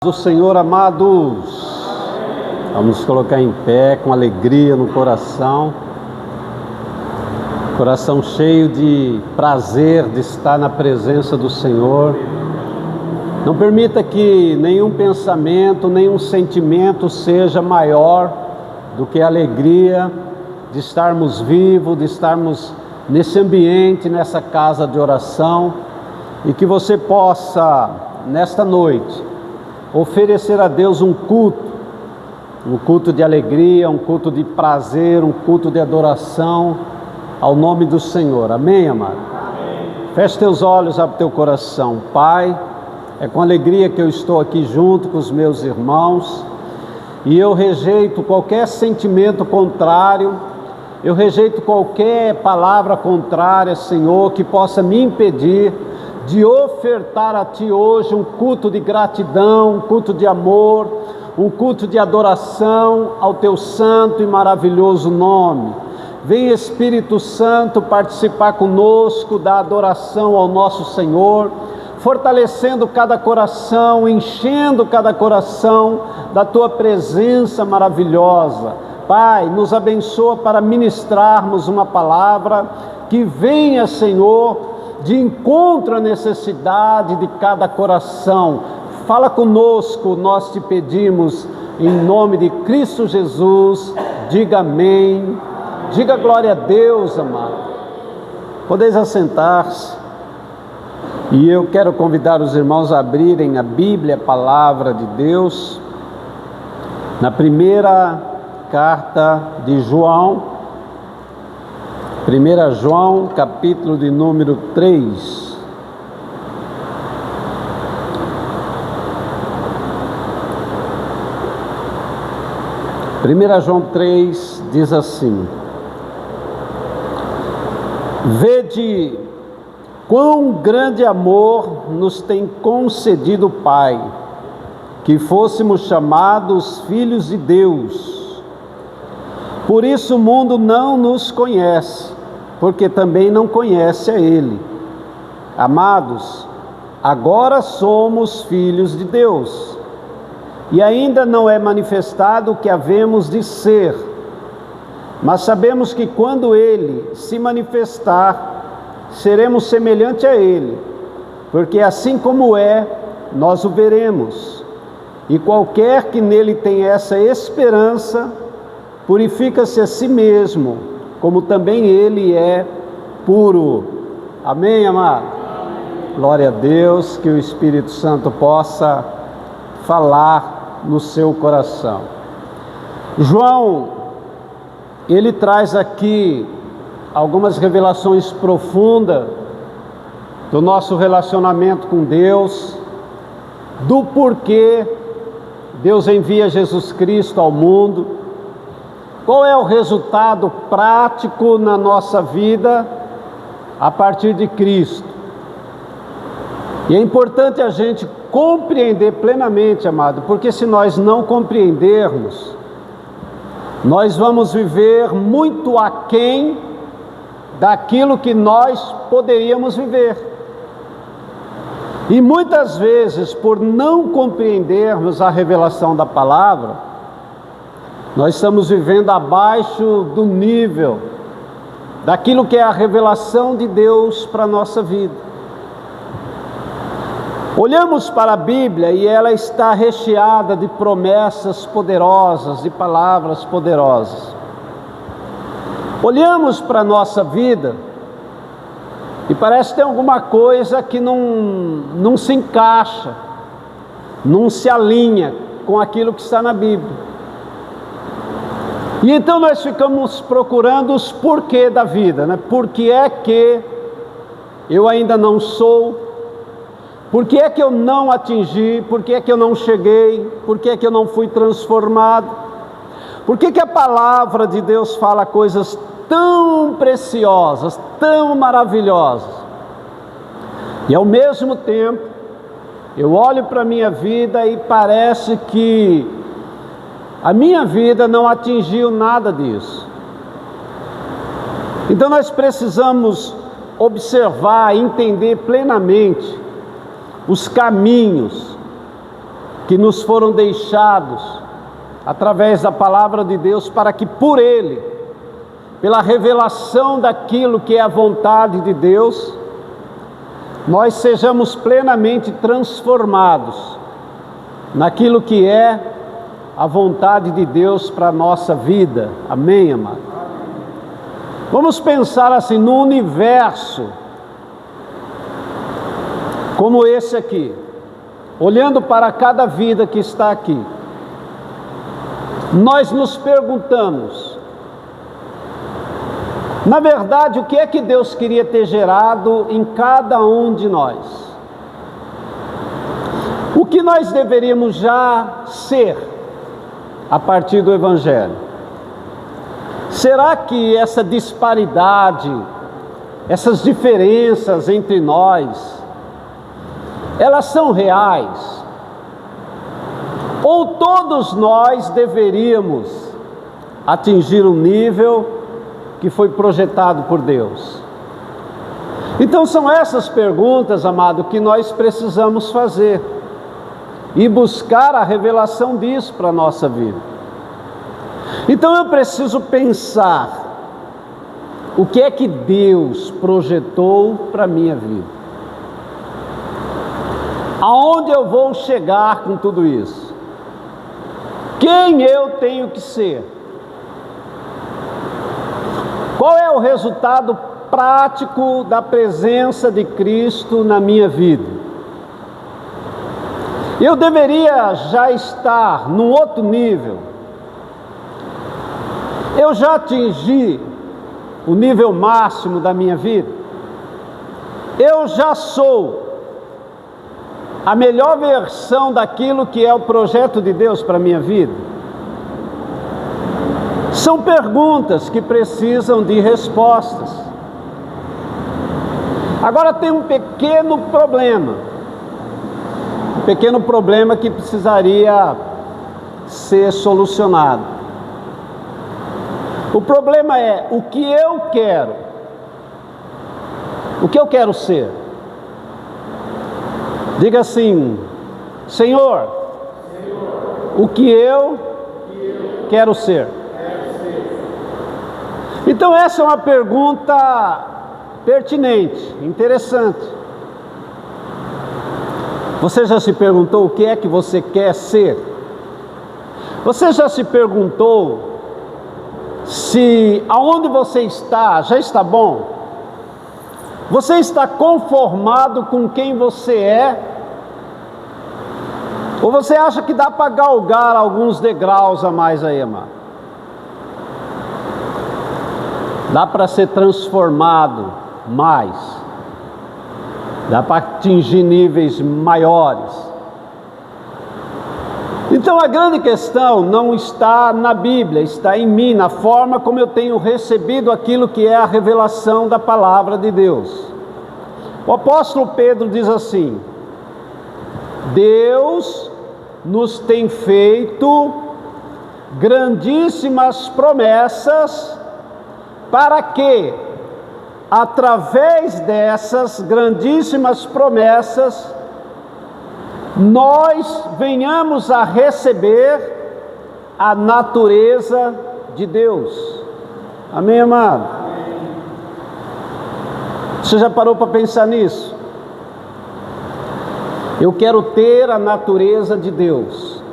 Do Senhor, amados, vamos colocar em pé com alegria no coração cheio de prazer de estar na presença do Senhor. Não permita que nenhum pensamento, nenhum sentimento seja maior do que a alegria de estarmos vivos, de estarmos nesse ambiente, nessa casa de oração, e que você possa, nesta noite, oferecer a Deus um culto de alegria, um culto de prazer, um culto de adoração ao nome do Senhor. Amém, amado? Amém. Feche teus olhos, abre teu coração. Pai, é com alegria que eu estou aqui junto com os meus irmãos, e eu rejeito qualquer sentimento contrário, eu rejeito qualquer palavra contrária, Senhor, que possa me impedir de ofertar a Ti hoje um culto de gratidão, um culto de amor, um culto de adoração ao Teu santo e maravilhoso nome. Vem, Espírito Santo, participar conosco da adoração ao nosso Senhor, fortalecendo cada coração, enchendo cada coração da Tua presença maravilhosa. Pai, nos abençoa para ministrarmos uma palavra que venha, Senhor, de encontro à necessidade de cada coração. Fala conosco, nós te pedimos, em nome de Cristo Jesus. Diga amém, diga glória a Deus, amado. Podeis assentar-se, e eu quero convidar os irmãos a abrirem a Bíblia, a palavra de Deus, na primeira carta de João, 1 João, capítulo de número 3. João 3 diz assim: Vede quão grande amor nos tem concedido o Pai, que fôssemos chamados filhos de Deus. Por isso o mundo não nos conhece, porque também não conhece a Ele. Amados, agora somos filhos de Deus, e ainda não é manifestado o que havemos de ser, mas sabemos que quando Ele se manifestar, seremos semelhante a Ele, porque assim como é, nós o veremos. E qualquer que nele tem essa esperança, purifica-se a si mesmo, como também ele é puro. Amém, amado? Glória a Deus, que o Espírito Santo possa falar no seu coração. João, ele traz aqui algumas revelações profundas do nosso relacionamento com Deus, do porquê Deus envia Jesus Cristo ao mundo. Qual é o resultado prático na nossa vida a partir de Cristo? E é importante a gente compreender plenamente, amado, porque se nós não compreendermos, nós vamos viver muito aquém daquilo que nós poderíamos viver. E muitas vezes, por não compreendermos a revelação da palavra, nós estamos vivendo abaixo do nível daquilo que é a revelação de Deus para a nossa vida. Olhamos para a Bíblia e ela está recheada de promessas poderosas, de palavras poderosas. Olhamos para a nossa vida e parece que tem alguma coisa que não se encaixa, não se alinha com aquilo que está na Bíblia. E então nós ficamos procurando os porquê da vida, né? Por que é que eu ainda não sou? Por que é que eu não atingi? Por que é que eu não cheguei? Por que é que eu não fui transformado? Por que que a palavra de Deus fala coisas tão preciosas, tão maravilhosas? E ao mesmo tempo, eu olho para a minha vida e parece que a minha vida não atingiu nada disso. Então nós precisamos observar, entender plenamente os caminhos que nos foram deixados através da palavra de Deus, para que por Ele, pela revelação daquilo que é a vontade de Deus, nós sejamos plenamente transformados naquilo que é a vontade de Deus para a nossa vida. Amém, amado? Vamos pensar assim, no universo como esse aqui, olhando para cada vida que está aqui, nós nos perguntamos, na verdade, o que é que Deus queria ter gerado em cada um de nós? O que nós deveríamos já ser a partir do Evangelho? Será que essa disparidade, essas diferenças entre nós, elas são reais? Ou todos nós deveríamos atingir um nível que foi projetado por Deus? Então são essas perguntas, amado, que nós precisamos fazer e buscar a revelação disso para a nossa vida. Então eu preciso pensar, o que é que Deus projetou para a minha vida? Aonde eu vou chegar com tudo isso? Quem eu tenho que ser? Qual é o resultado prático da presença de Cristo na minha vida? Eu deveria já estar num outro nível. Eu já atingi o nível máximo da minha vida? Eu já sou a melhor versão daquilo que é o projeto de Deus para a minha vida? São perguntas que precisam de respostas. Agora tem um pequeno problema que precisaria ser solucionado. O problema é o que eu quero. O que eu quero ser? Diga assim: Senhor, o que eu quero ser? Então essa é uma pergunta pertinente, interessante. Você já se perguntou o que é que você quer ser? Você já se perguntou se aonde você está já está bom? Você está conformado com quem você é? Ou você acha que dá para galgar alguns degraus a mais aí, amado? Dá para ser transformado mais. Dá para atingir níveis maiores. Então a grande questão não está na Bíblia, está em mim, na forma como eu tenho recebido aquilo que é a revelação da palavra de Deus. O apóstolo Pedro diz assim: Deus nos tem feito grandíssimas promessas para que, através dessas grandíssimas promessas, nós venhamos a receber a natureza de Deus. Amém, amado? Você já parou para pensar nisso? Eu quero ter a natureza de Deus.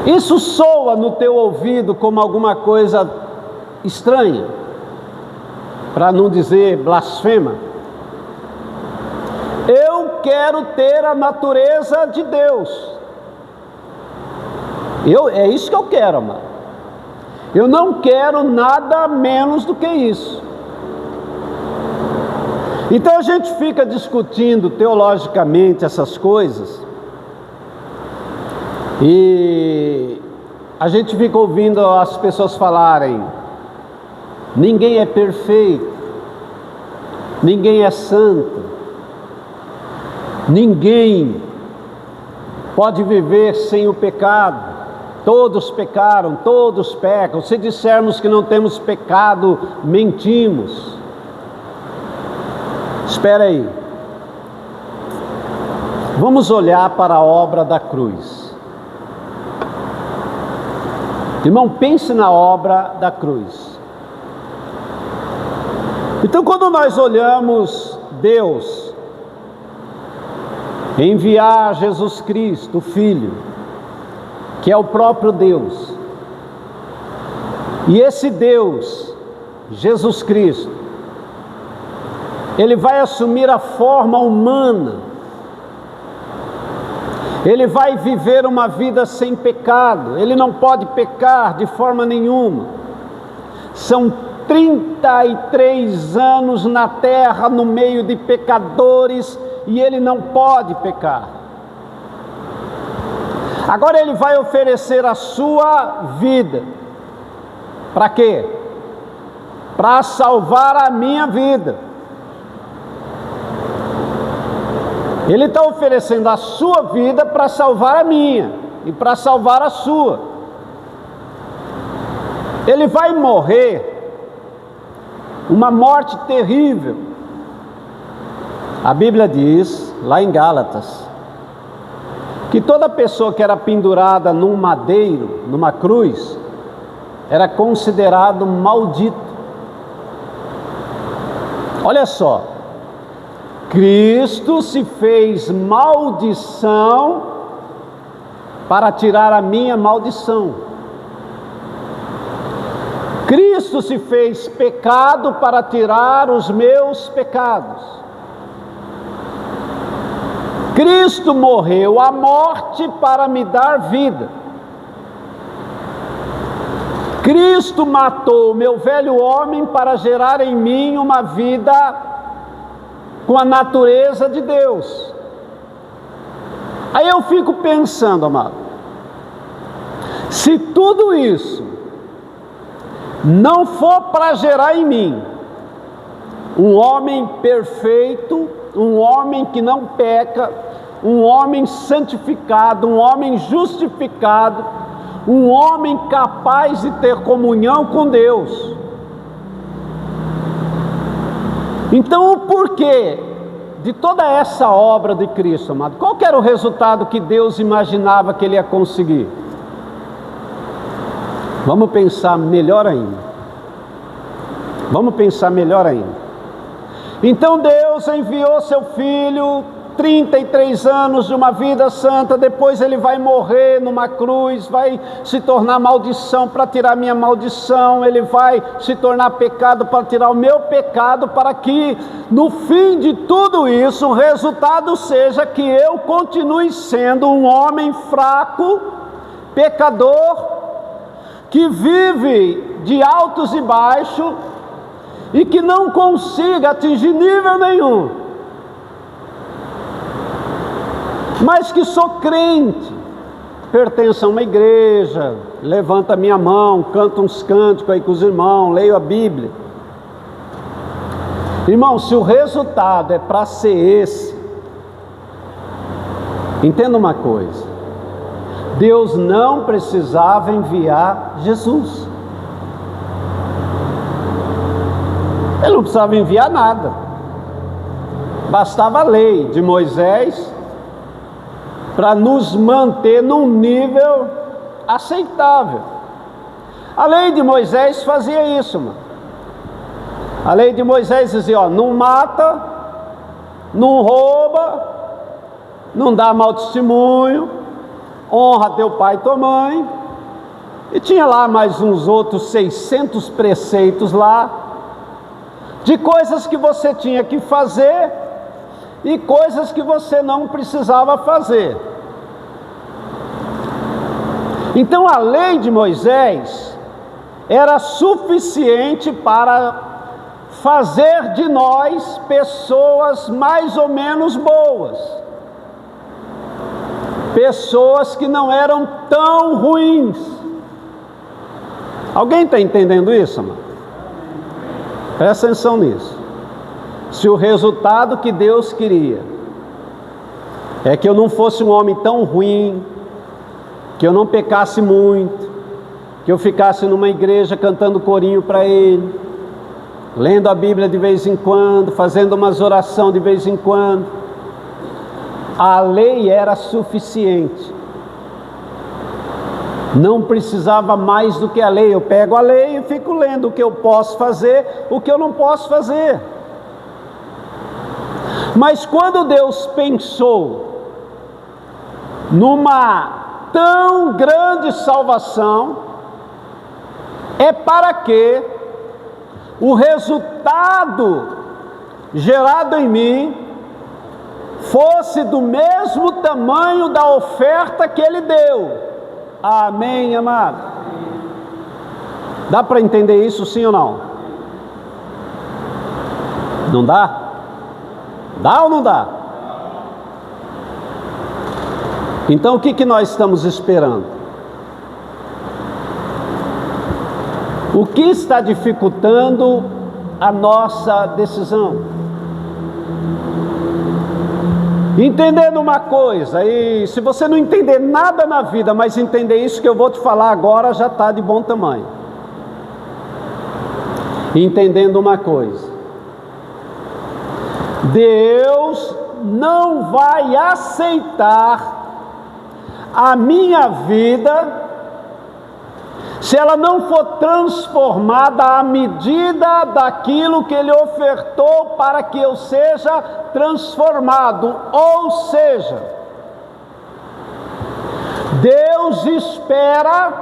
Isso soa no teu ouvido como alguma coisa estranha, para não dizer blasfema? Eu quero ter a natureza de Deus. É isso que eu quero, amado. Eu não quero nada menos do que isso. Então a gente fica discutindo teologicamente essas coisas, e a gente fica ouvindo as pessoas falarem: ninguém é perfeito, ninguém é santo, ninguém pode viver sem o pecado, todos pecaram, todos pecam. Se dissermos que não temos pecado, mentimos. Espera aí, Vamos olhar para a obra da cruz. Irmão, pense na obra da cruz. Então, quando nós olhamos Deus enviar Jesus Cristo, o Filho, que é o próprio Deus, e esse Deus, Jesus Cristo, Ele vai assumir a forma humana, Ele vai viver uma vida sem pecado, Ele não pode pecar de forma nenhuma. São 33 anos na terra, no meio de pecadores, e Ele não pode pecar. Agora Ele vai oferecer a sua vida. Para quê? Para salvar a minha vida. Ele está oferecendo a sua vida para salvar a minha e para salvar a sua. Ele vai morrer uma morte terrível. A Bíblia diz, lá em Gálatas, que toda pessoa que era pendurada num madeiro, numa cruz, era considerado maldito. Olha só, Cristo se fez maldição para tirar a minha maldição. Cristo se fez pecado para tirar os meus pecados. Cristo morreu a morte para me dar vida. Cristo matou o meu velho homem para gerar em mim uma vida com a natureza de Deus. Aí eu fico pensando, amado, se tudo isso não for para gerar em mim um homem perfeito, um homem que não peca, um homem santificado, um homem justificado, um homem capaz de ter comunhão com Deus. Então, o porquê de toda essa obra de Cristo, amado? Qual que era o resultado que Deus imaginava que Ele ia conseguir? Vamos pensar melhor ainda. Vamos pensar melhor ainda. Então Deus enviou seu Filho, 33 anos de uma vida santa, depois Ele vai morrer numa cruz, vai se tornar maldição para tirar minha maldição, Ele vai se tornar pecado para tirar o meu pecado, para que no fim de tudo isso, o resultado seja que eu continue sendo um homem fraco, pecador, que vive de altos e baixos, e que não consiga atingir nível nenhum, mas que sou crente, pertenço a uma igreja, levanto a minha mão, canto uns cânticos aí com os irmãos, leio a Bíblia. Irmão, se o resultado é para ser esse, entenda uma coisa: Deus não precisava enviar Jesus. Ele não precisava enviar nada. Bastava a lei de Moisés para nos manter num nível aceitável. A lei de Moisés fazia isso, mano. A lei de Moisés dizia, ó, não mata, não rouba, não dá mau testemunho, honra teu pai e tua mãe. E tinha lá mais uns outros 600 preceitos lá, de coisas que você tinha que fazer e coisas que você não precisava fazer. Então a lei de Moisés era suficiente para fazer de nós pessoas mais ou menos boas, pessoas que não eram tão ruins. Alguém está entendendo isso, mano? Presta atenção nisso. Se o resultado que Deus queria é que eu não fosse um homem tão ruim, que eu não pecasse muito, que eu ficasse numa igreja cantando corinho para Ele, lendo a Bíblia de vez em quando, fazendo umas orações de vez em quando, A lei era suficiente. Não precisava mais do que a lei. Eu pego a lei e fico lendo o que eu posso fazer, o que eu não posso fazer. Mas quando Deus pensou numa tão grande salvação, é para que o resultado gerado em mim fosse do mesmo tamanho da oferta que Ele deu. Amém, amado? Dá para entender isso, sim ou não? Não dá? Dá ou não dá? Então o que nós estamos esperando? O que está dificultando a nossa decisão? Entendendo uma coisa, e se você não entender nada na vida, mas entender isso que eu vou te falar agora, já está de bom tamanho. Entendendo uma coisa: Deus não vai aceitar a minha vida se ela não for transformada à medida daquilo que Ele ofertou para que eu seja transformado. Ou seja, Deus espera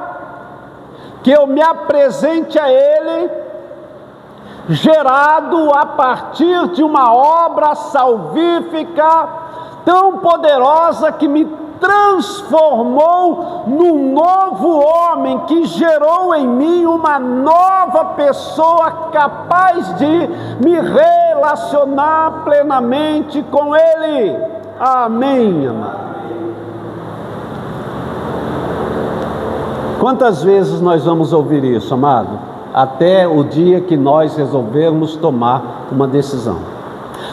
que eu me apresente a Ele gerado a partir de uma obra salvífica tão poderosa que me transformou num novo homem, que gerou em mim uma nova pessoa capaz de me relacionar plenamente com Ele. Amém, amado? Quantas vezes nós vamos ouvir isso, amado? Até o dia que nós resolvermos tomar uma decisão.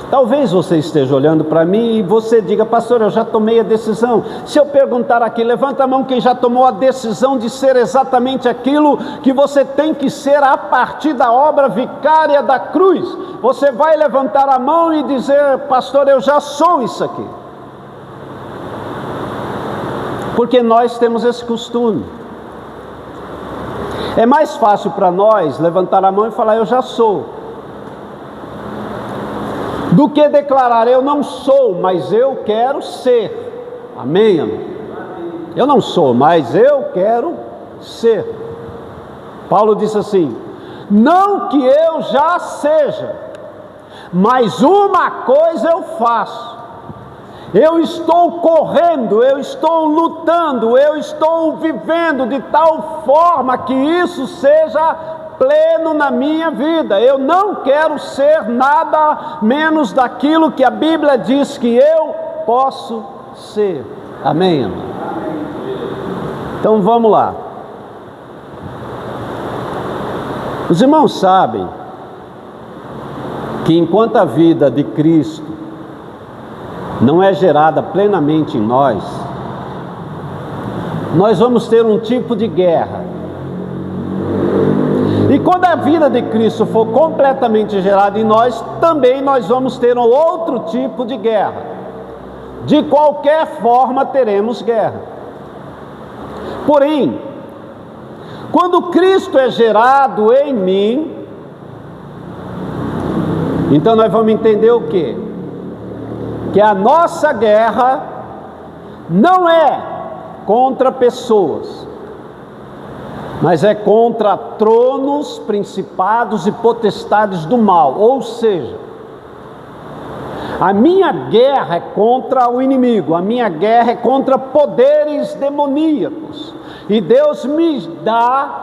Talvez você esteja olhando para mim e você diga: pastor, eu já tomei a decisão. Se eu perguntar aqui, levanta a mão quem já tomou a decisão de ser exatamente aquilo que você tem que ser a partir da obra vicária da cruz. Você vai levantar a mão e dizer: pastor, eu já sou isso aqui. Porque nós temos esse costume. É mais fácil para nós levantar a mão e falar: eu já sou, do que declarar: eu não sou, mas eu quero ser. Amém, amém? Eu não sou, mas eu quero ser. Paulo disse assim: não que eu já seja, mas uma coisa eu faço. Eu estou correndo, eu estou lutando, eu estou vivendo de tal forma que isso seja pleno na minha vida. Eu não quero ser nada menos daquilo que a Bíblia diz que eu posso ser. Amém, amém? Então vamos lá. Os irmãos sabem que enquanto a vida de Cristo não é gerada plenamente em nós, nós vamos ter um tipo de guerra. E quando a vida de Cristo for completamente gerada em nós, também nós vamos ter um outro tipo de guerra. De qualquer forma teremos guerra. Porém, quando Cristo é gerado em mim, então nós vamos entender o quê? Que a nossa guerra não é contra pessoas, mas é contra tronos, principados e potestades do mal. Ou seja, a minha guerra é contra o inimigo, a minha guerra é contra poderes demoníacos. E Deus me dá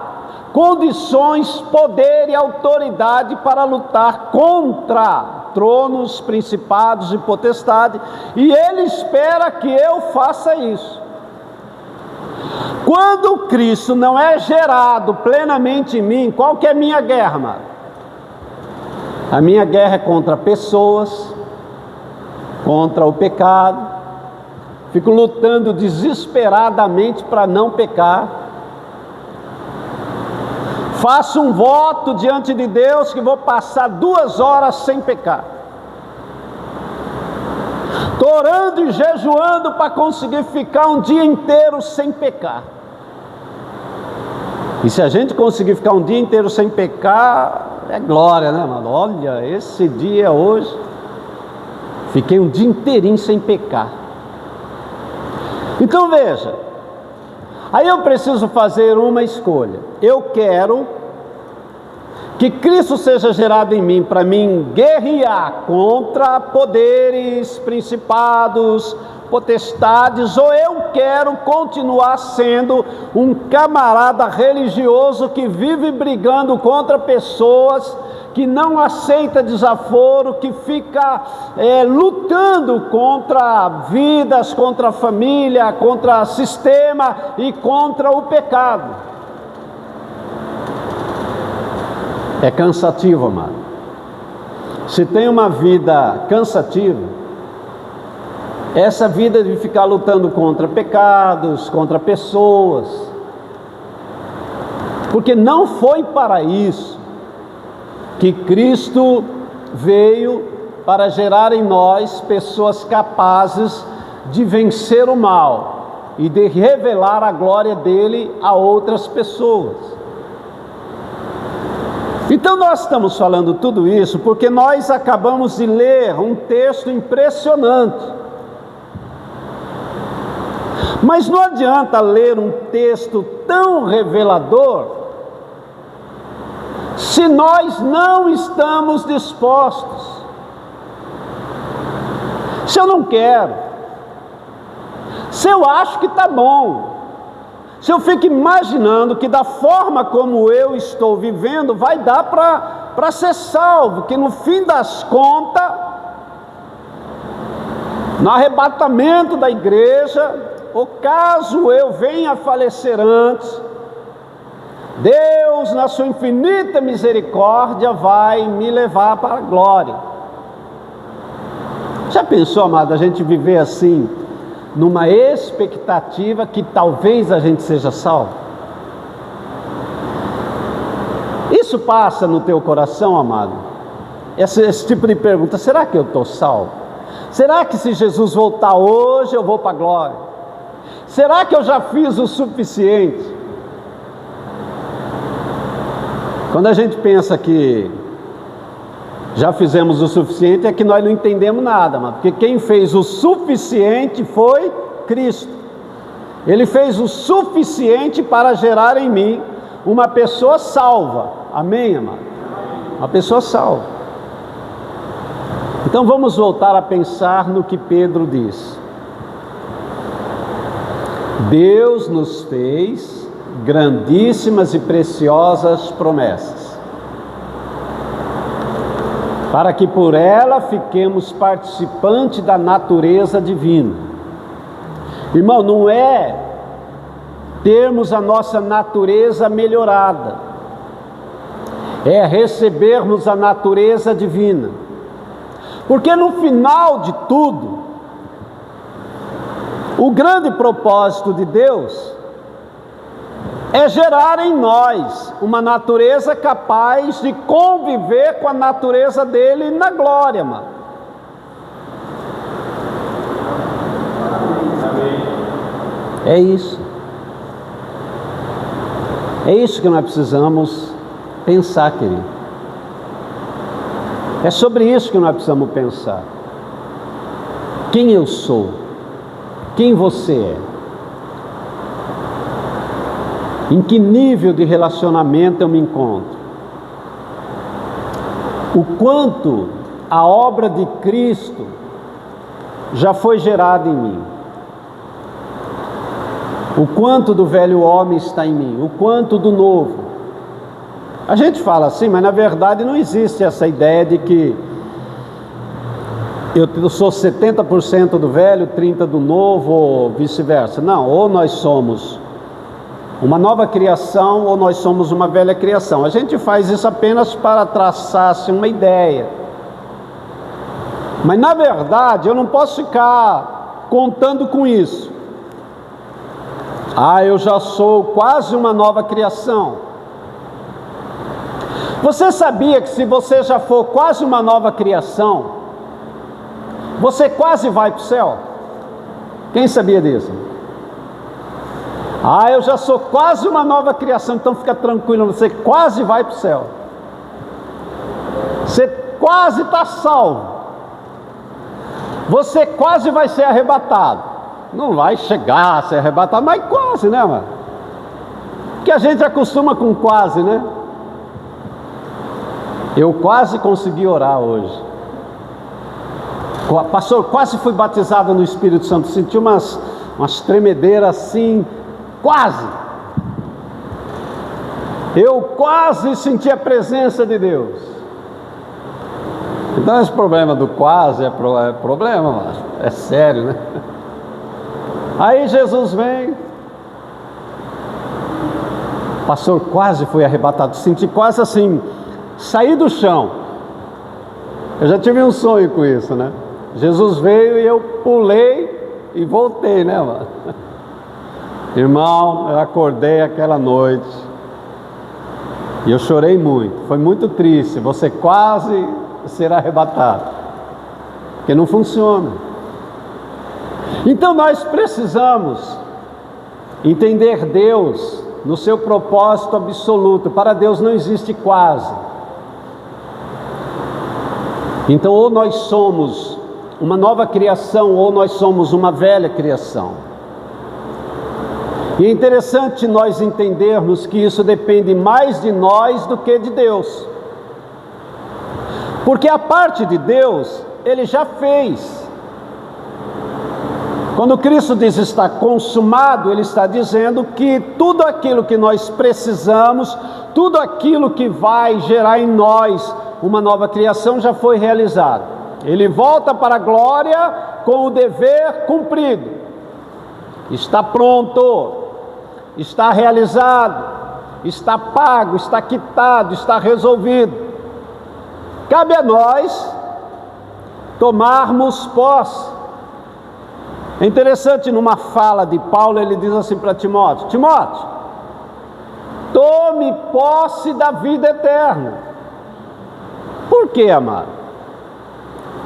condições, poder e autoridade para lutar contra tronos, principados e potestades, e Ele espera que eu faça isso. Quando Cristo não é gerado plenamente em mim, qual que é a minha guerra, amado? A minha guerra é contra pessoas, contra o pecado. Fico lutando desesperadamente para não pecar. Faço um voto diante de Deus que vou passar 2 horas sem pecar. Estou orando e jejuando para conseguir ficar um dia inteiro sem pecar. E se a gente conseguir ficar um dia inteiro sem pecar, é glória, né, mano? Olha, esse dia hoje, fiquei um dia inteirinho sem pecar. Então veja, aí eu preciso fazer uma escolha. Eu quero que Cristo seja gerado em mim para mim guerrear contra poderes, principados, potestades, ou eu quero continuar sendo um camarada religioso que vive brigando contra pessoas, que não aceita desaforo, que fica lutando contra vidas, contra a família, contra o sistema e contra o pecado. É cansativo, amado. Se tem uma vida cansativa, essa vida de ficar lutando contra pecados, contra pessoas, porque não foi para isso que Cristo veio, para gerar em nós pessoas capazes de vencer o mal e de revelar a glória dele a outras pessoas. Então nós estamos falando tudo isso porque nós acabamos de ler um texto impressionante. Mas não adianta ler um texto tão revelador se nós não estamos dispostos. Se eu não quero, se eu acho que está bom, se eu fico imaginando que da forma como eu estou vivendo vai dar para ser salvo, que no fim das contas, no arrebatamento da igreja, ou caso eu venha a falecer antes, Deus, na sua infinita misericórdia, vai me levar para a glória. Já pensou, amado, a gente viver assim, numa expectativa que talvez a gente seja salvo? Isso passa no teu coração, amado? Esse tipo de pergunta: será que eu estou salvo? Será que se Jesus voltar hoje eu vou para a glória? Será que eu já fiz o suficiente? Quando a gente pensa que já fizemos o suficiente, é que nós não entendemos nada, mano. Porque quem fez o suficiente foi Cristo. Ele fez o suficiente para gerar em mim uma pessoa salva. Amém, amado? Uma pessoa salva. Então vamos voltar a pensar no que Pedro diz. Deus nos fez grandíssimas e preciosas promessas, para que por ela fiquemos participantes da natureza divina. Irmão, não é termos a nossa natureza melhorada, é recebermos a natureza divina, porque no final de tudo, o grande propósito de Deus é gerar em nós uma natureza capaz de conviver com a natureza dele na glória, mano. É isso. É isso que nós precisamos pensar, querido. É sobre isso que nós precisamos pensar. Quem eu sou? Quem você é? Em que nível de relacionamento eu me encontro? O quanto a obra de Cristo já foi gerada em mim? O quanto do velho homem está em mim? O quanto do novo? A gente fala assim, mas na verdade não existe essa ideia de que eu sou 70% do velho, 30% do novo, ou vice-versa. Não, ou nós somos uma nova criação, ou nós somos uma velha criação. A gente faz isso apenas para traçar-se uma ideia. Mas na verdade, eu não posso ficar contando com isso. Eu já sou quase uma nova criação. Você sabia que se você já for quase uma nova criação, Você quase vai para o céu. Quem sabia disso? Eu já sou quase uma nova criação, então fica tranquilo, você quase vai para o céu. Você quase está salvo. Você quase vai ser arrebatado. Não vai chegar a ser arrebatado, mas quase, né, mano? Porque a gente acostuma com quase, né? Eu quase consegui orar hoje. Pastor, quase fui batizado no Espírito Santo. Senti umas tremedeiras assim, quase. Eu quase senti a presença de Deus. Então esse problema do quase é problema, mano. É sério, né? Aí Jesus vem. Pastor, quase fui arrebatado. Senti quase assim, sair do chão. Eu já tive um sonho com isso, né? Jesus veio e eu pulei e voltei, né, mano? Irmão, eu acordei aquela noite e eu chorei muito. Foi muito triste. Você quase será arrebatado, porque não funciona. Então nós precisamos entender Deus no seu propósito absoluto. Para Deus não existe quase. Então ou nós somos uma nova criação ou nós somos uma velha criação. E é interessante nós entendermos que isso depende mais de nós do que de Deus. Porque a parte de Deus, Ele já fez. Quando Cristo diz está consumado, Ele está dizendo que tudo aquilo que nós precisamos, tudo aquilo que vai gerar em nós uma nova criação já foi realizado. Ele volta para a glória com o dever cumprido. Está pronto, está realizado, está pago, está quitado, está resolvido. Cabe a nós tomarmos posse. É interessante, numa fala de Paulo, ele diz assim para Timóteo: Timóteo, tome posse da vida eterna. Por quê, amado?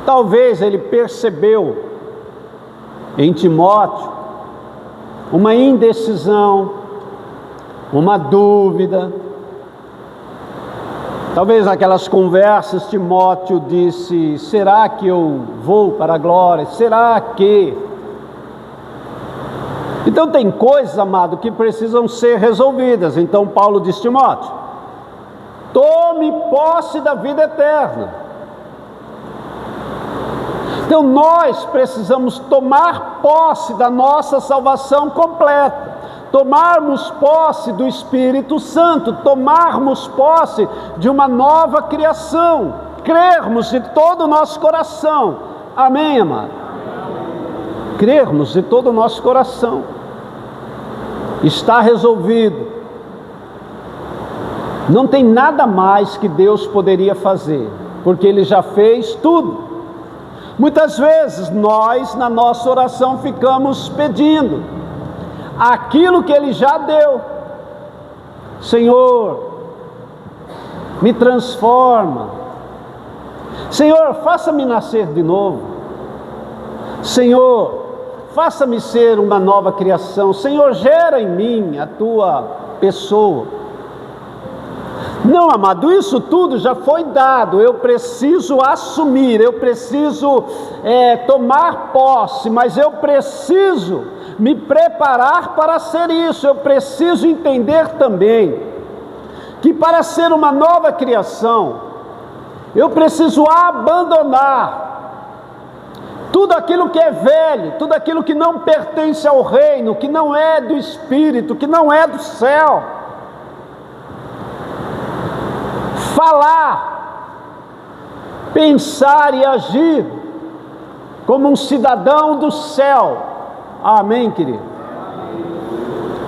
Talvez ele percebeu em Timóteo uma indecisão, uma dúvida. Talvez naquelas conversas Timóteo disse: será que eu vou para a glória? Será que... Então tem coisas, amado, que precisam ser resolvidas. Então Paulo diz: Timóteo, tome posse da vida eterna. Então nós precisamos tomar posse da nossa salvação completa, tomarmos posse do Espírito Santo, tomarmos posse de uma nova criação, crermos de todo o nosso coração. Amém, amado? Crermos de todo o nosso coração. Está resolvido. Não tem nada mais que Deus poderia fazer, porque Ele já fez tudo. Muitas vezes nós, na nossa oração, ficamos pedindo aquilo que Ele já deu. Senhor, me transforma. Senhor, faça-me nascer de novo. Senhor, faça-me ser uma nova criação. Senhor, gera em mim a Tua pessoa. Não, amado, isso tudo já foi dado. Eu preciso assumir, eu preciso tomar posse, mas eu preciso me preparar para ser isso. Eu preciso entender também que para ser uma nova criação, eu preciso abandonar tudo aquilo que é velho, tudo aquilo que não pertence ao reino, que não é do Espírito, que não é do céu. Falar, pensar e agir como um cidadão do céu. Amém, querido?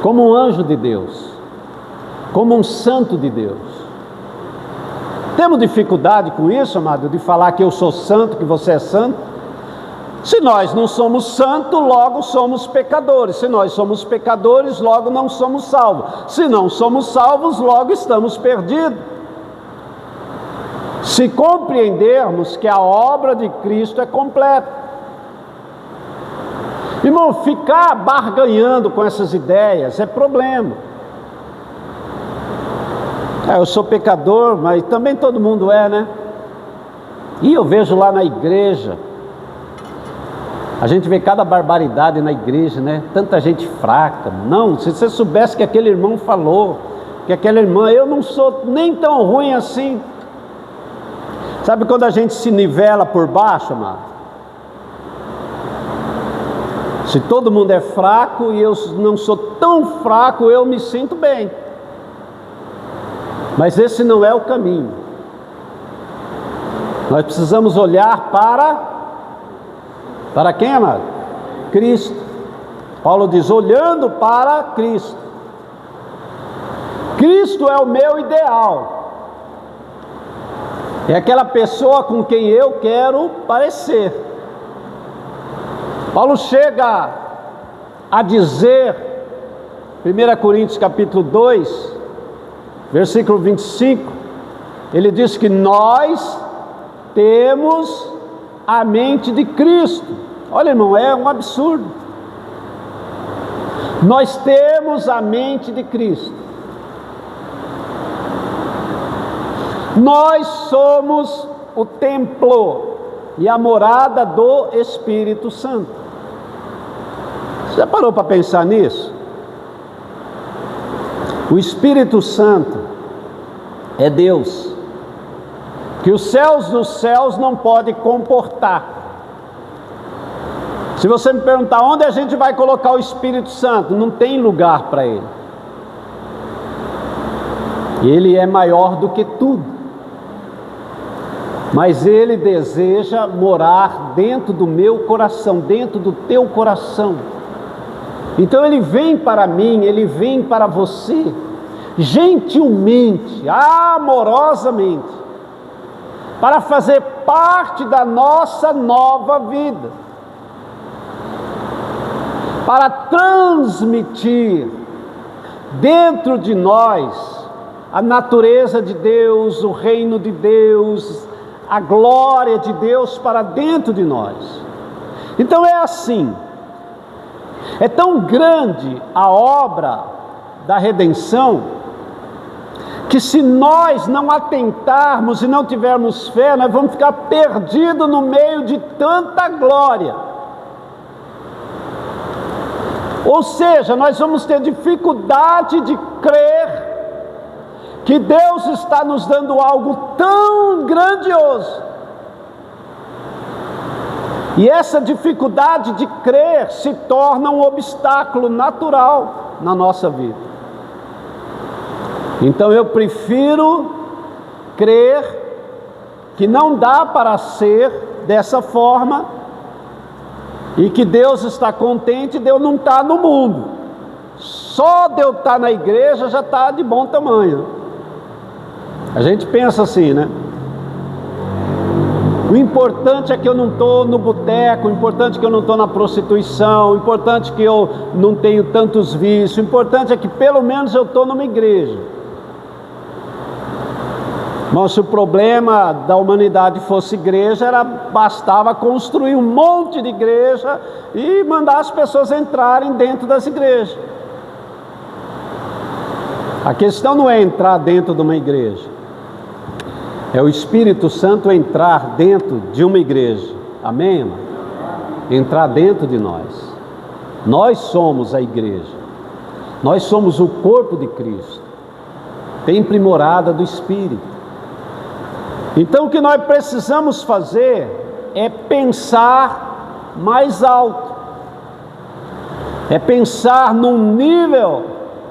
Como um anjo de Deus, como um santo de Deus. Temos dificuldade com isso, amado, de falar que eu sou santo, que você é santo? Se nós não somos santos, logo somos pecadores. Se nós somos pecadores, logo não somos salvos. Se não somos salvos, logo estamos perdidos. Se compreendermos que a obra de Cristo é completa, Irmão, ficar barganhando com essas ideias é problema. Eu sou pecador, mas também todo mundo é, né? E eu vejo lá na igreja, a gente vê cada barbaridade na igreja, né? Tanta gente fraca. Não, se você soubesse que aquele irmão falou, que aquela irmã, eu não sou nem tão ruim assim. Sabe quando a gente se nivela por baixo, amado? Se todo mundo é fraco e eu não sou tão fraco, eu me sinto bem. Mas esse não é o caminho. Nós precisamos olhar para quem, amado? Cristo. Paulo diz, olhando para Cristo. Cristo é o meu ideal. É aquela pessoa com quem eu quero parecer. Paulo chega a dizer, 1 Coríntios capítulo 2, versículo 25, ele diz que nós temos a mente de Cristo. Olha, irmão, é um absurdo. Nós temos a mente de Cristo. Nós somos o templo e a morada do Espírito Santo. Você já parou para pensar nisso? O Espírito Santo é Deus, que os céus dos céus não podem comportar. Se você me perguntar onde a gente vai colocar o Espírito Santo, não tem lugar para ele. Ele é maior do que tudo, mas ele deseja morar dentro do meu coração, dentro do teu coração. Então ele vem para mim, ele vem para você, gentilmente, amorosamente, para fazer parte da nossa nova vida, para transmitir dentro de nós a natureza de Deus, o reino de Deus, a glória de Deus para dentro de nós. Então é assim. É tão grande a obra da redenção, que se nós não atentarmos e não tivermos fé, nós vamos ficar perdidos no meio de tanta glória. Ou seja, nós vamos ter dificuldade de crer que Deus está nos dando algo tão grandioso. E essa dificuldade de crer se torna um obstáculo natural na nossa vida. Então eu prefiro crer que não dá para ser dessa forma e que Deus está contente de eu não estar no mundo. Só de eu estar na igreja já está de bom tamanho. A gente pensa assim, né? O importante é que eu não estou no boteco, o importante é que eu não estou na prostituição, o importante é que eu não tenho tantos vícios, o importante é que pelo menos eu estou numa igreja. Mas se o problema da humanidade fosse igreja, bastava construir um monte de igreja e mandar as pessoas entrarem dentro das igrejas. A questão não é entrar dentro de uma igreja. É o Espírito Santo entrar dentro de uma igreja. Amém, irmão? Entrar dentro de nós. Nós somos a igreja. Nós somos o corpo de Cristo. Templo e morada do Espírito. Então o que nós precisamos fazer é pensar mais alto. É pensar num nível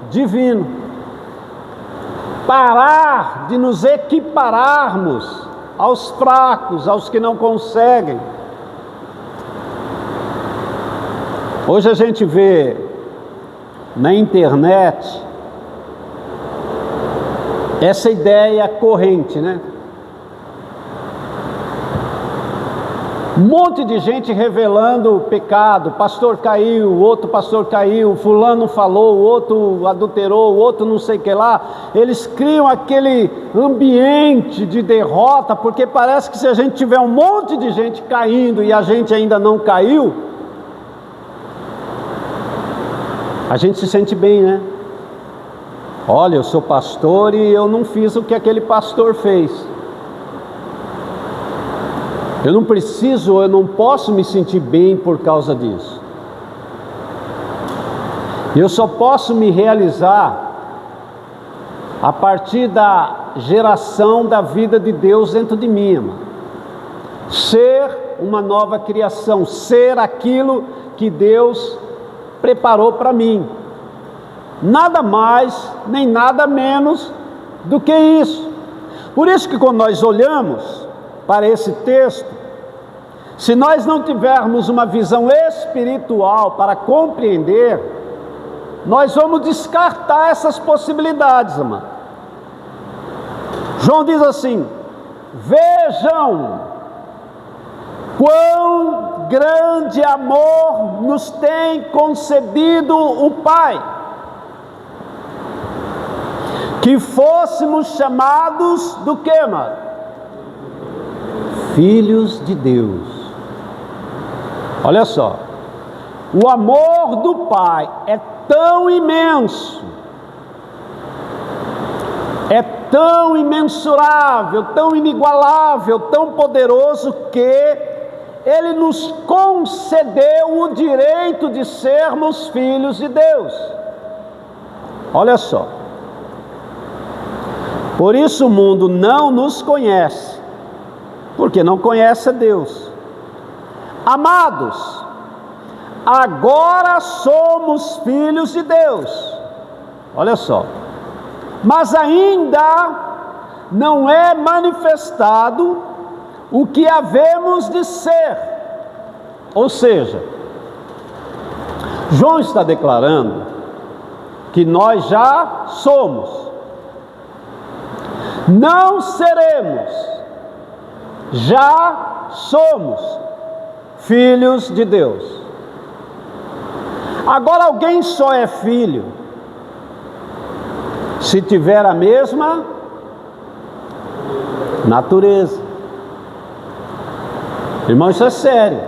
divino. Parar de nos equipararmos aos fracos, aos que não conseguem. Hoje a gente vê na internet essa ideia corrente, né? Um monte de gente revelando o pecado, pastor caiu, o outro pastor caiu, fulano falou, o outro adulterou, o outro não sei o que lá. Eles criam aquele ambiente de derrota, porque parece que se a gente tiver um monte de gente caindo e a gente ainda não caiu, A gente se sente bem, né? Olha, eu sou pastor e eu não fiz o que aquele pastor fez. Eu não posso me sentir bem por causa disso. Eu só posso me realizar a partir da geração da vida de Deus dentro de mim, irmão. Ser uma nova criação, ser aquilo que Deus preparou para mim. Nada mais, nem nada menos do que isso. Por isso que quando nós olhamos para esse texto, se nós não tivermos uma visão espiritual para compreender, nós vamos descartar essas possibilidades, amado. João diz assim: vejam quão grande amor nos tem concedido o Pai, que fôssemos chamados do quê, amado? Filhos de Deus. Olha só, o amor do Pai é tão imenso, é tão imensurável, tão inigualável, tão poderoso, que Ele nos concedeu o direito de sermos filhos de Deus. Olha só, por isso o mundo não nos conhece, porque não conhece a Deus. Amados, agora somos filhos de Deus. Olha só, mas ainda não é manifestado o que havemos de ser. Ou seja, João está declarando que nós já somos, não seremos, já somos filhos de Deus. Agora, alguém só é filho se tiver a mesma natureza. Irmão, isso é sério.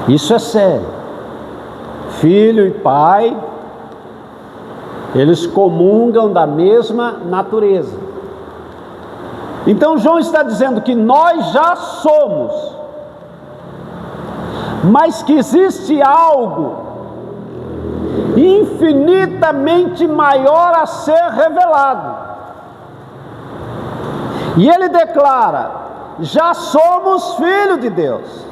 Isso é sério. Filho e pai, eles comungam da mesma natureza. Então João está dizendo que nós já somos, mas que existe algo infinitamente maior a ser revelado. E ele declara: já somos filhos de Deus,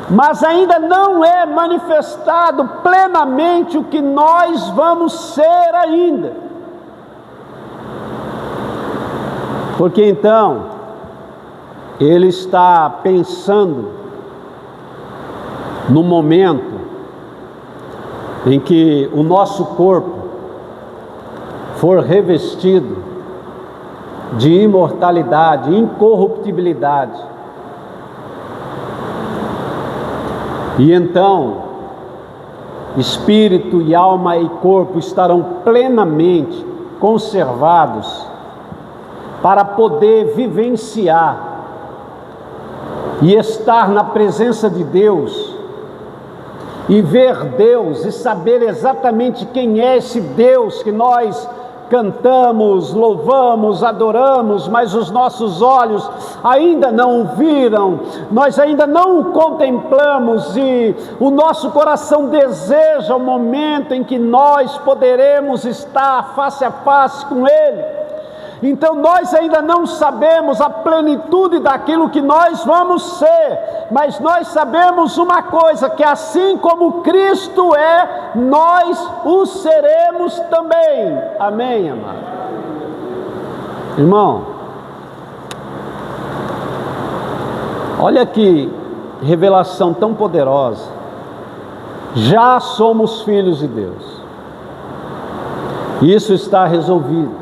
mas ainda não é manifestado plenamente o que nós vamos ser ainda. Porque então ele está pensando no momento em que o nosso corpo for revestido de imortalidade, incorruptibilidade. E então, espírito e alma e corpo estarão plenamente conservados para poder vivenciar e estar na presença de Deus, e ver Deus e saber exatamente quem é esse Deus que nós cantamos, louvamos, adoramos, mas os nossos olhos ainda não o viram, nós ainda não o contemplamos, e o nosso coração deseja o momento em que nós poderemos estar face a face com Ele. Então nós ainda não sabemos a plenitude daquilo que nós vamos ser, mas nós sabemos uma coisa, que assim como Cristo é, nós o seremos também. Amém, amado? Irmão, olha que revelação tão poderosa. Já somos filhos de Deus. Isso está resolvido.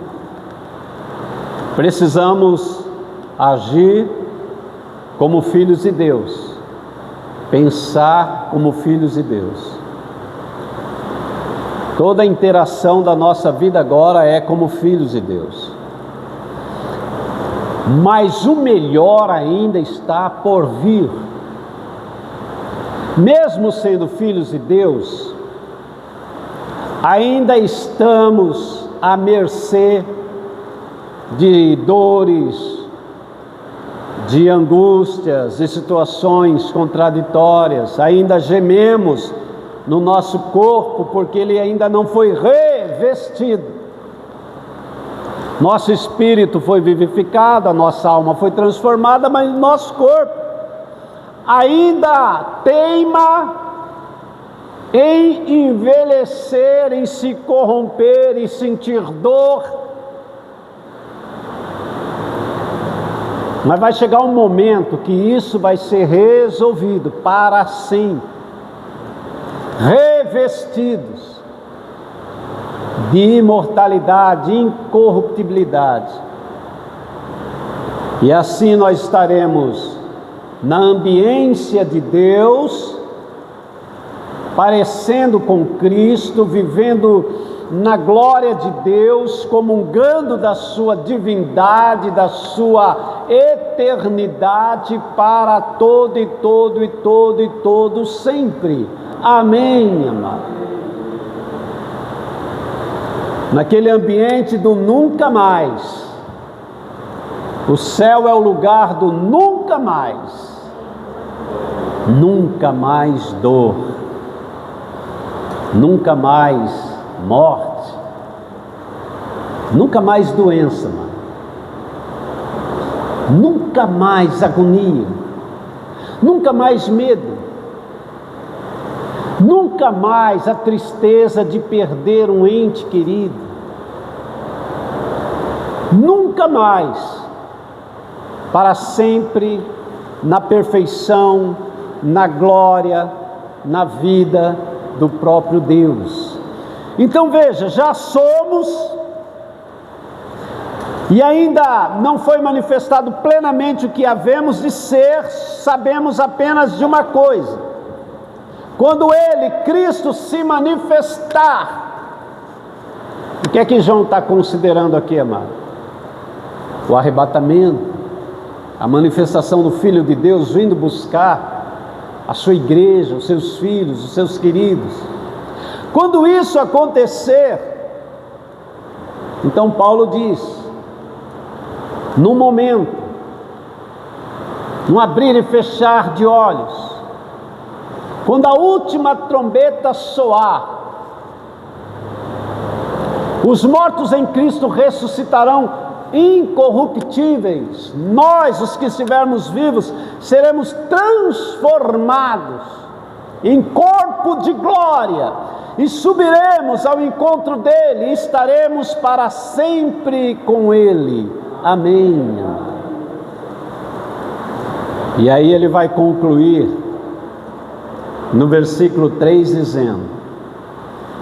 Precisamos agir como filhos de Deus, pensar como filhos de Deus. Toda a interação da nossa vida agora é como filhos de Deus. Mas o melhor ainda está por vir. Mesmo sendo filhos de Deus, ainda estamos à mercê de dores, de angústias, de situações contraditórias, ainda gememos no nosso corpo porque ele ainda não foi revestido. Nosso espírito foi vivificado, a nossa alma foi transformada, mas nosso corpo ainda teima em envelhecer, em se corromper, em sentir dor. Mas vai chegar um momento que isso vai ser resolvido para sempre, revestidos de imortalidade, incorruptibilidade. E assim nós estaremos na ambiência de Deus, parecendo com Cristo, vivendo na glória de Deus, comungando da sua divindade, da sua eternidade para todo e todo e todo e todo sempre. Amém, amado. Naquele ambiente do nunca mais. O céu é o lugar do nunca mais. Nunca mais dor. Nunca mais morte, nunca mais doença, mano. Nunca mais agonia, nunca mais medo, nunca mais a tristeza de perder um ente querido, nunca mais, para sempre, na perfeição, na glória, na vida do próprio Deus. Então veja, já somos, e ainda não foi manifestado plenamente o que havemos de ser, sabemos apenas de uma coisa: quando Ele, Cristo, se manifestar. O que é que João está considerando aqui, amado? O arrebatamento, a manifestação do Filho de Deus vindo buscar a sua igreja, os seus filhos, os seus queridos. Quando isso acontecer, então Paulo diz, no momento, no abrir e fechar de olhos, quando a última trombeta soar, os mortos em Cristo ressuscitarão incorruptíveis. Nós, os que estivermos vivos, seremos transformados em corpo de glória e subiremos ao encontro dele e estaremos para sempre com ele. Amém. E aí ele vai concluir no versículo 3 dizendo: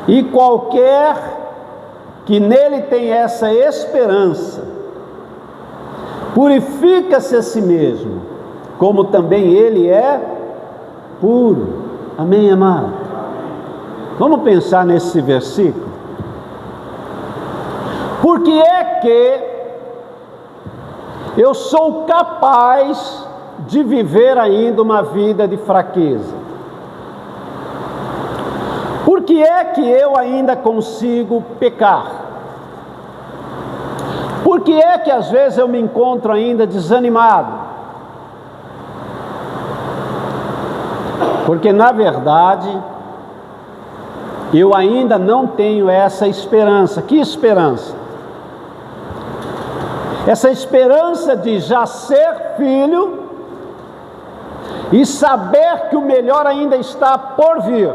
e qualquer que nele tem essa esperança, purifica-se a si mesmo, como também ele é puro. Amém, amado? Vamos pensar nesse versículo. Por que é que eu sou capaz de viver ainda uma vida de fraqueza? Por que é que eu ainda consigo pecar? Por que é que às vezes eu me encontro ainda desanimado? Porque na verdade eu ainda não tenho essa esperança. Que esperança? Essa esperança de já ser filho e saber que o melhor ainda está por vir.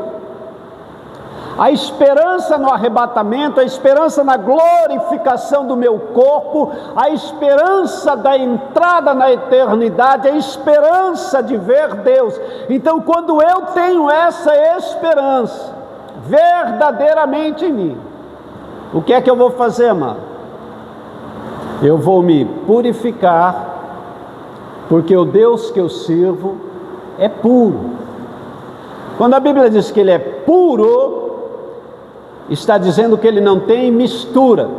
A esperança no arrebatamento, a esperança na glorificação do meu corpo, a esperança da entrada na eternidade, a esperança de ver Deus. Então, quando eu tenho essa esperança verdadeiramente em mim, o que é que eu vou fazer, amado? Eu vou me purificar, porque o Deus que eu sirvo é puro. Quando a Bíblia diz que ele é puro, está dizendo que ele não tem mistura.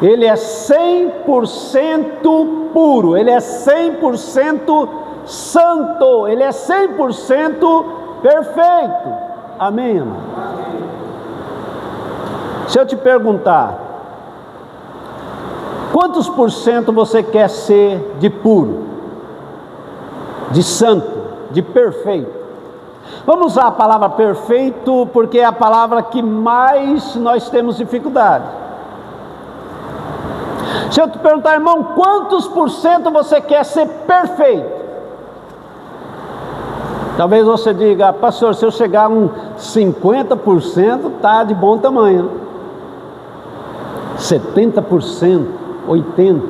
Ele é 100% puro, ele é 100% santo, ele é 100% perfeito. Amém, amado? Se eu te perguntar, quantos por cento você quer ser de puro, de santo, de perfeito? Vamos usar a palavra perfeito porque é a palavra que mais nós temos dificuldade. Se eu te perguntar, irmão, quantos por cento você quer ser perfeito? Talvez você diga, pastor, se eu chegar a um 50%, está de bom tamanho, né? 70%, 80%.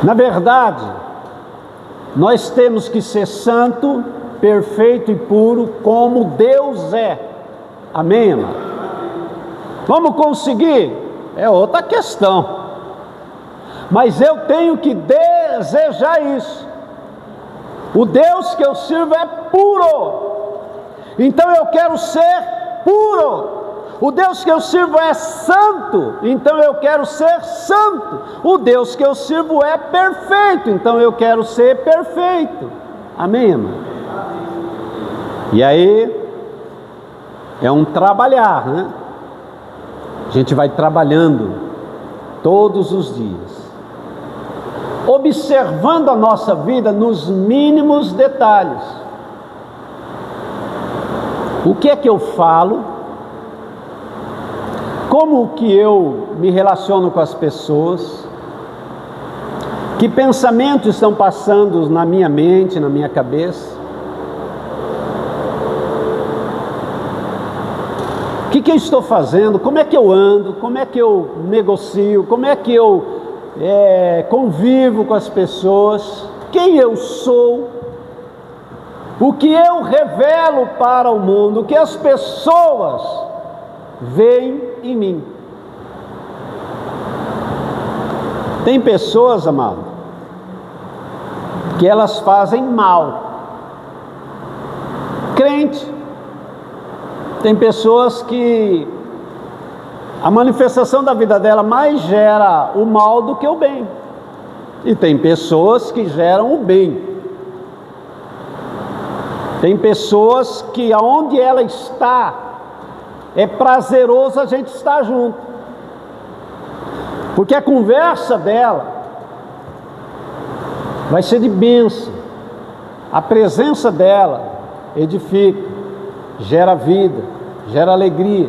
Na verdade, nós temos que ser santo, perfeito e puro como Deus é. Amém, irmão? Vamos conseguir? É outra questão. Mas eu tenho que desejar isso. O Deus que eu sirvo é puro. Então eu quero ser puro. O Deus que eu sirvo é santo, então eu quero ser santo. O Deus que eu sirvo é perfeito, então eu quero ser perfeito. Amém, irmão? E aí, é um trabalhar, né? A gente vai trabalhando todos os dias, observando a nossa vida nos mínimos detalhes. O que é que eu falo? Como que eu me relaciono com as pessoas? Que pensamentos estão passando na minha mente, na minha cabeça? O que eu estou fazendo? Como é que eu ando? Como é que eu negocio? Como é que eu convivo com as pessoas? Quem eu sou? O que eu revelo para o mundo? O que as pessoas veem em mim? Tem pessoas, amado, que elas fazem mal. Crente. Tem pessoas que a manifestação da vida dela mais gera o mal do que o bem. E tem pessoas que geram o bem. Tem pessoas que aonde ela está, é prazeroso a gente estar junto, porque a conversa dela vai ser de bênção, a presença dela edifica, gera vida, gera alegria.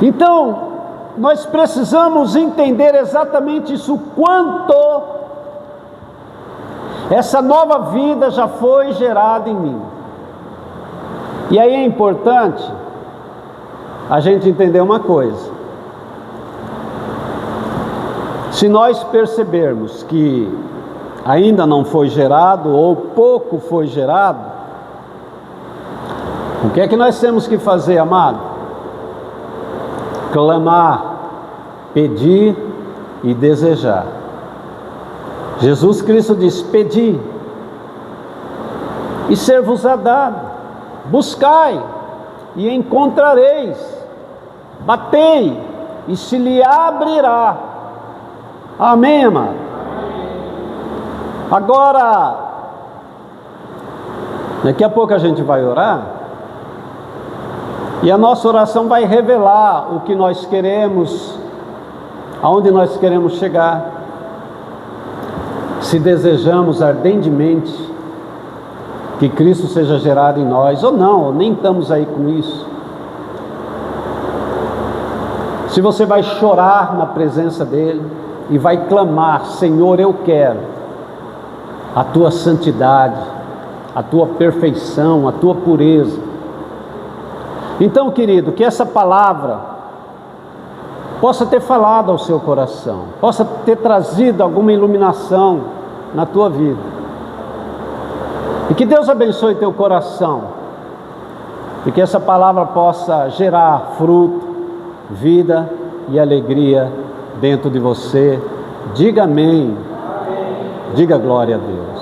Então, nós precisamos entender exatamente isso, quanto essa nova vida já foi gerada em mim. E aí é importante a gente entender uma coisa. Se nós percebermos que ainda não foi gerado ou pouco foi gerado, o que é que nós temos que fazer, amado? Clamar, pedir e desejar. Jesus Cristo diz: pedi e ser-vos-á dado. Buscai e encontrareis, batei e se lhe abrirá. Amém, amado? Agora, daqui a pouco a gente vai orar, e a nossa oração vai revelar o que nós queremos, aonde nós queremos chegar, se desejamos ardentemente que Cristo seja gerado em nós, ou não, ou nem estamos aí com isso. Se você vai chorar na presença dEle e vai clamar: Senhor, eu quero a Tua santidade, a Tua perfeição, a Tua pureza. Então, querido, que essa palavra possa ter falado ao seu coração, possa ter trazido alguma iluminação na tua vida. E que Deus abençoe teu coração, e que essa palavra possa gerar fruto, vida e alegria dentro de você. Diga amém. Diga glória a Deus.